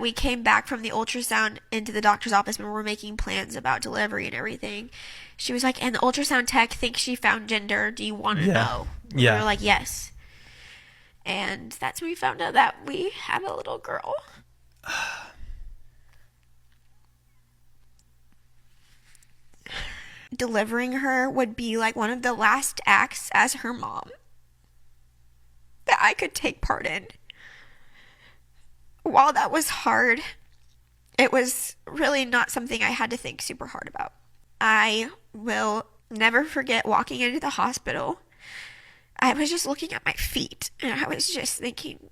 We came back from the ultrasound into the doctor's office when we were making plans about delivery and everything. She was like, and the ultrasound tech thinks she found gender. Do you want to know? Yeah. We were like, yes. And that's when we found out that we have a little girl. Delivering her would be like one of the last acts as her mom that I could take part in. While that was hard, it was really not something I had to think super hard about. I will never forget walking into the hospital. I was just looking at my feet and I was just thinking,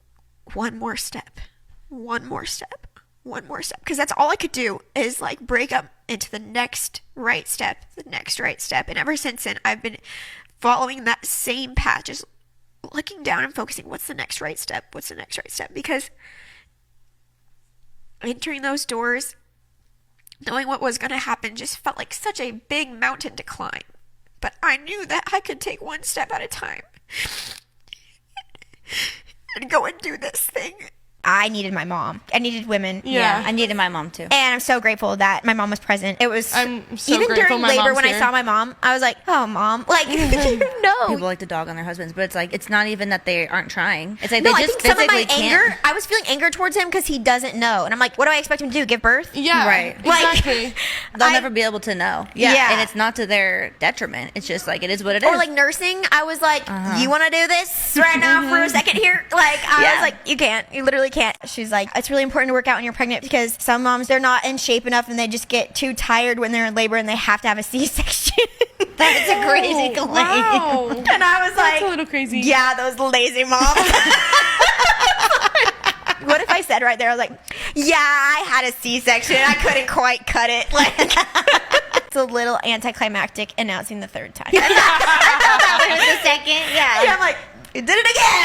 one more step, one more step, one more step. Because that's all I could do is like break up into the next right step, the next right step. And ever since then, I've been following that same path, just looking down and focusing, what's the next right step? What's the next right step? Because entering those doors, knowing what was going to happen just felt like such a big mountain to climb. But I knew that I could take one step at a time and go and do this thing. I needed my mom. I needed women. Yeah, I needed my mom too. And I'm so grateful that my mom was present. It was I'm so even grateful during my labor mom's when here. I saw my mom, I was like, "Oh, mom!" Like, you know, People like to dog on their husbands, but it's like it's not even that they aren't trying. It's like no, they I just think some of my physically anger. can't. I was feeling anger towards him because he doesn't know, and I'm like, "What do I expect him to do? Give birth?" Yeah, right. Exactly. They'll never be able to know. Yeah. And it's not to their detriment. It's just like it is what it is. Or like nursing, I was like, "You want to do this right now for a second here?" Like I was like, "You can't. You literally can't." She's like, "It's really important to work out when you're pregnant because some moms they're not in shape enough and they just get too tired when they're in labor and they have to have a C-section." That's a crazy claim. Wow. And I was That's like, a little crazy. "Yeah, those lazy moms." What if I said right there, I was like, "Yeah, I had a C-section. I couldn't quite cut it." Like, it's a little anticlimactic announcing the third time. I thought that was the second. Yeah, I'm like, you did it again.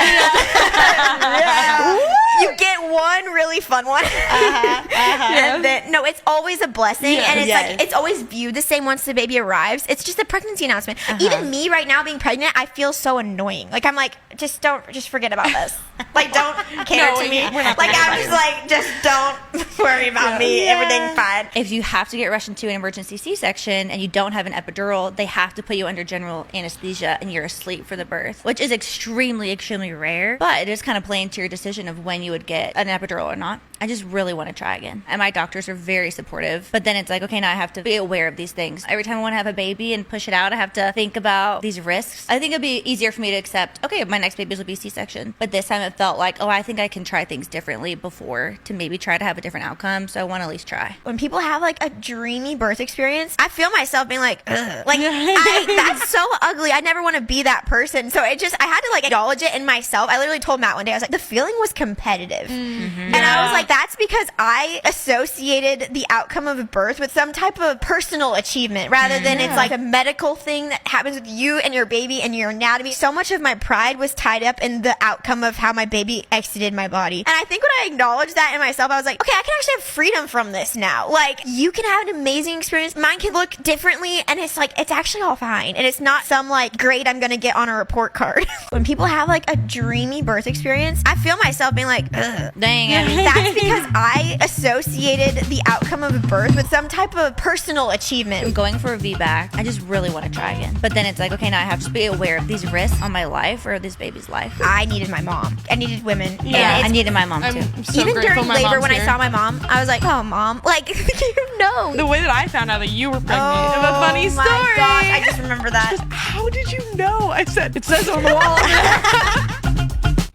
Yeah. You get one really fun one. And then, no, it's always a blessing. And it's like, it's always viewed the same once the baby arrives. It's just a pregnancy announcement. Even me right now being pregnant, I feel so annoying. Like, I'm like, just forget about this. Like, don't care to me. Like, I'm just like, just don't worry about me. Everything's fine. If you have to get rushed into an emergency C-section and you don't have an epidural, they have to put you under general anesthesia and you're asleep for the birth, which is extremely rare. But it is kind of playing to your decision of when you would get an epidural or not. I just really want to try again. And my doctors are very supportive. But then it's like, okay, now I have to be aware of these things. Every time I want to have a baby and push it out, I have to think about these risks. I think it'd be easier for me to accept, okay, my next baby will be C-section. But this time it felt like, oh, I think I can try things differently before to maybe try to have a different outcome. So I want to at least try. When people have like a dreamy birth experience, I feel myself being like, ugh. Like, that's so ugly. I never want to be that person. So I had to like acknowledge it in myself. I literally told Matt one day, I was like, the feeling was competitive. And I was like, that's because I associated the outcome of a birth with some type of personal achievement rather than it's like a medical thing that happens with you and your baby and your anatomy. So much of my pride was tied up in the outcome of how my baby exited my body. And I think when I acknowledged that in myself, I was like, okay, I can actually have freedom from this now. Like, you can have an amazing experience. Mine can look differently. And it's like, it's actually all fine. And it's not some like grade I'm going to get on a report card. When people have like a dreamy birth experience, I feel myself being like, ugh. Dang, I mean, That's because I associated the outcome of a birth with some type of personal achievement. I'm going for a VBAC. I just really want to try again. But then it's like, okay, now I have to be aware of these risks on my life or this baby's life. I needed my mom. I needed women. Yeah, I needed my mom too. I'm so Even grateful during my labor, mom's when I here. saw my mom, I was like, oh, mom. Like, you know. The way that I found out that you were pregnant. Oh, a funny story. My gosh, I just remember that. How did you know? I said, it says on the wall.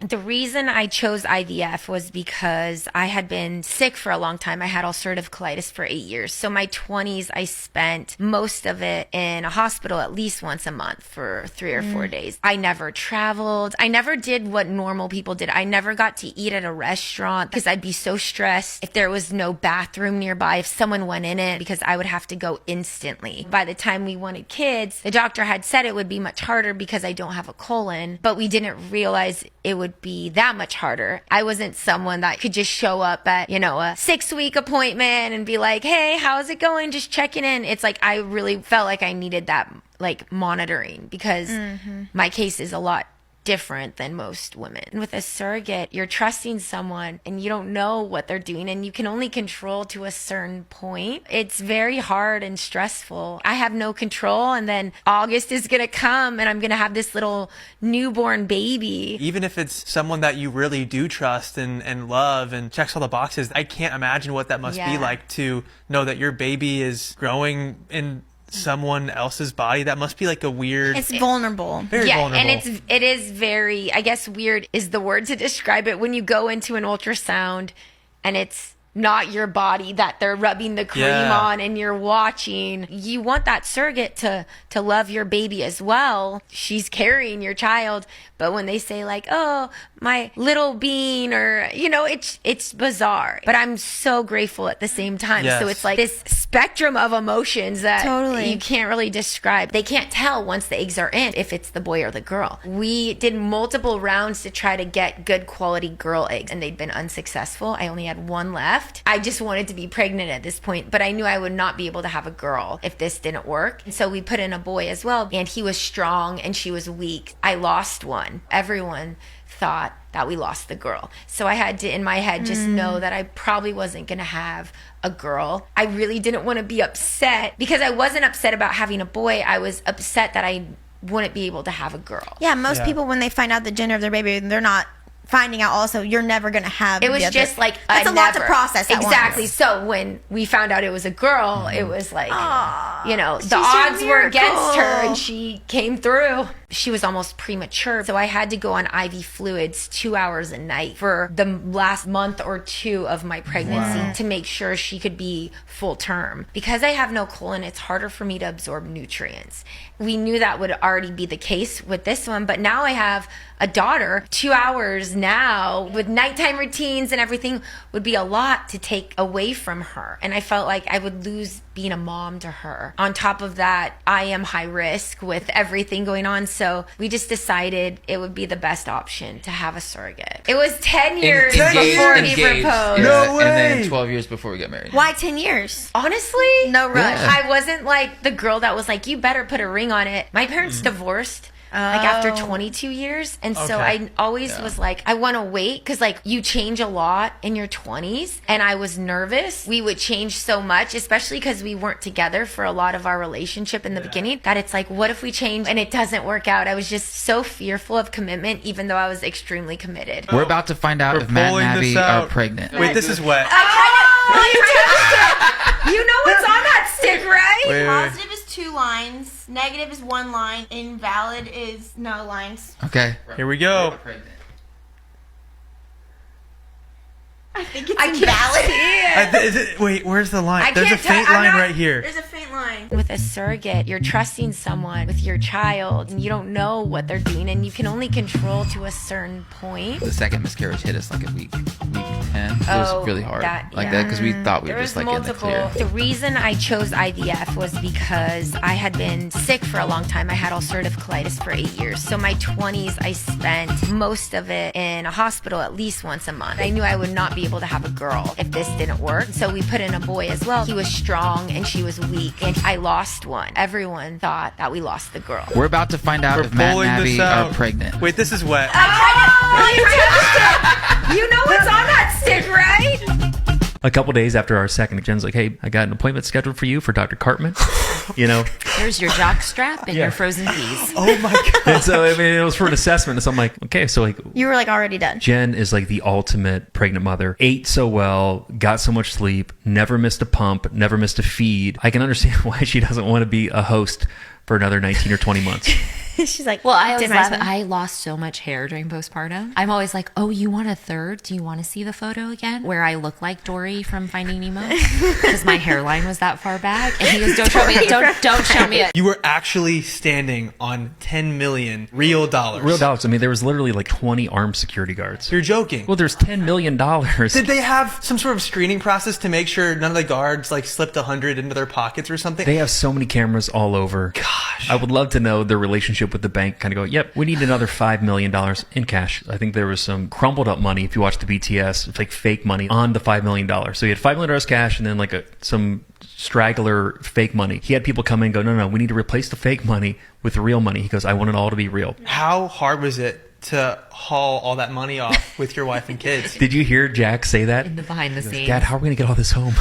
The reason I chose IVF was because I had been sick for a long time. I had ulcerative colitis for 8 years. So my 20s, I spent most of it in a hospital at least once a month for 3 or 4 days. I never traveled. I never did what normal people did. I never got to eat at a restaurant because I'd be so stressed if there was no bathroom nearby, if someone went in it, because I would have to go instantly. By the time we wanted kids, the doctor had said it would be much harder because I don't have a colon, but we didn't realize it would be that much harder. I wasn't someone that could just show up at, a 6-week appointment and be like, hey, how's it going? Just checking in. It's like, I really felt like I needed that like monitoring because my case is a lot different than most women. And with a surrogate, you're trusting someone and you don't know what they're doing and you can only control to a certain point. It's very hard and stressful. I have no control, and then August is going to come and I'm going to have this little newborn baby. Even if it's someone that you really do trust and love and checks all the boxes, I can't imagine what that must be like to know that your baby is growing in someone else's body. That must be like a weird... It's vulnerable. Very vulnerable. And it is very, I guess weird is the word to describe it, when you go into an ultrasound and it's not your body that they're rubbing the cream on and you're watching. You want that surrogate to love your baby as well. She's carrying your child. But when they say like, oh, my little bean, or, you know, it's bizarre. But I'm so grateful at the same time. Yes. So it's like this spectrum of emotions that Totally. you can't really describe. They can't tell once the eggs are in if it's the boy or the girl. We did multiple rounds to try to get good quality girl eggs, and they'd been unsuccessful. I only had one left. I just wanted to be pregnant at this point, but I knew I would not be able to have a girl if this didn't work. And so we put in a boy as well, and he was strong and she was weak. I lost one. Everyone thought that we lost the girl. So I had to, in my head, just know that I probably wasn't going to have a girl. I really didn't want to be upset, because I wasn't upset about having a boy. I was upset that I wouldn't be able to have a girl. Yeah, most people, when they find out the gender of their baby, they're not finding out also you're never going to have It was the other. just like That's a lot to process at Exactly. once. So when we found out it was a girl, it was like, you know, the she's your odds were against her, miracle. and she came through. She was almost premature, so I had to go on IV fluids 2 hours a night for the last month or two of my pregnancy to make sure she could be full term. Because I have no colon, it's harder for me to absorb nutrients. We knew that would already be the case with this one, but now I have a daughter. 2 hours now with nighttime routines and everything would be a lot to take away from her. And I felt like I would lose being a mom to her. On top of that, I am high risk with everything going on. So we just decided it would be the best option to have a surrogate. It was 10 years before he proposed. No way. And then 12 years before we got married. Why 10 years? Honestly, No rush. Yeah. I wasn't like the girl that was like, you better put a ring on it. My parents divorced like after 22 years. And so I always was like, I want to wait, because like you change a lot in your 20s. And I was nervous. We would change so much, especially because we weren't together for a lot of our relationship in the beginning, that it's like, what if we change and it doesn't work out? I was just so fearful of commitment, even though I was extremely committed. We're about to find out We're if Matt and pulling Abby this are out. pregnant. Wait, this is wet. You know what's on that stick, right? Wait. Positive is 2 lines, negative is 1 line, invalid is no lines. Okay. Here we go. I think it's I can't invalid. see it. Wait, where's the line? I There's a can't tell- faint I'm line not- right here. There's a faint line. With a surrogate, you're trusting someone with your child, and you don't know what they're doing, and you can only control to a certain point. The second miscarriage hit us like at week 10. It Oh, was really hard. that- Like yeah. that, because we thought we There were was just like in the multiple. clear. The reason I chose IVF was because I had been sick for a long time. I had ulcerative colitis for 8 years. So my 20s, I spent most of it in a hospital at least once a month. I knew I would not be able to have a girl if this didn't work. So we put in a boy as well. He was strong and she was weak, and I lost one. Everyone thought that we lost the girl. We're about to find out We're if Matt and pulling Abby this are out. pregnant. Wait, this is wet. You know what's on that stick, right? A couple days after our second, Jen's like, "Hey, I got an appointment scheduled for you for Dr. Cartman." You know, Here's your jock strap and Yeah. your frozen peas. Oh my god. and so I mean, it was for an assessment. So I'm like, okay, so like, You were like already done. Jen is like the ultimate pregnant mother. Ate so well, got so much sleep, never missed a pump, never missed a feed. I can understand why she doesn't want to be a host for another 19 or 20 months. She's like, Well, I always "Did my laugh. husband-" I lost so much hair during postpartum. I'm always like, "Oh, you want a third? Do you want to see the photo again where I look like Dory from Finding Nemo?" Because my hairline was that far back. And he goes, "Don't show me it. Don't show me it." You were actually standing on 10 million real dollars. Real dollars. I mean, there was literally like 20 armed security guards. You're joking. Well, there's $10 million. Did they have some sort of screening process to make sure none of the guards like slipped 100 into their pockets or something? They have so many cameras all over. Gosh. I would love to know their relationship with the bank. Kind of go, yep, we need another $5 million in cash. I think there was some crumbled up money, if you watch the BTS, it's like fake money on the $5 million. So he had $5 million cash and then like some straggler fake money. He had people come in and go, no, we need to replace the fake money with the real money. He goes, I want it all to be real. How hard was it to haul all that money off with your wife and kids. Did you hear Jack say that? In the behind the scenes. Dad, how are we going to get all this home?